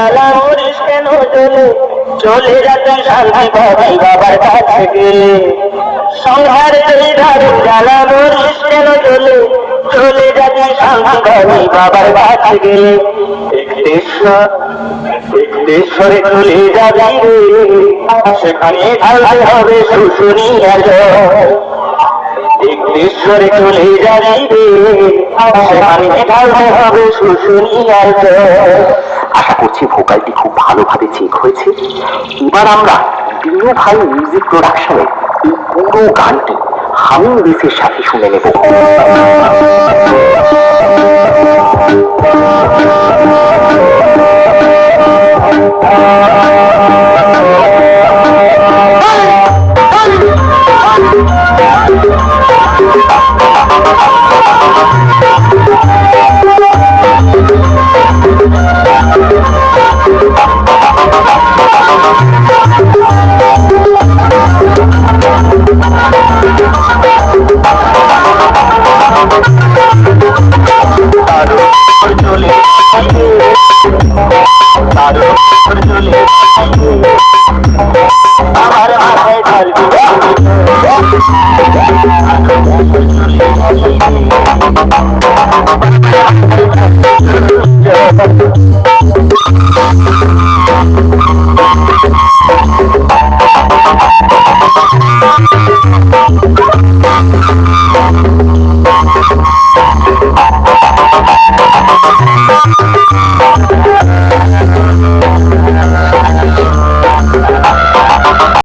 জ্বালা মরিস কেন জ্বলে, চলে যাতে শান্তি পাবি বাবার কাছে গেলে। সংহার যেই ধারে জ্বালা মরিস কেন জ্বলে, চলে যাতে শান্তি পাবি বাবার কাছে গেলে। দেশরে চলে যাবি রে, সেখানে ঢালতে হবে শুশুনিয়া জল। দেশরে চলে যাবি রে, সেখানে ঢালতে হবে শুশুনিয়ার জল। আশা করছি ভোকালটি খুব ভালোভাবে চেক হয়েছে। এবার আমরা দিনু ভাই মিউজিক প্রোডাকশনের এই পুরো গানটি হামিং বেসের সাথে শুনে নেব। আমার মাথায় ঢালবি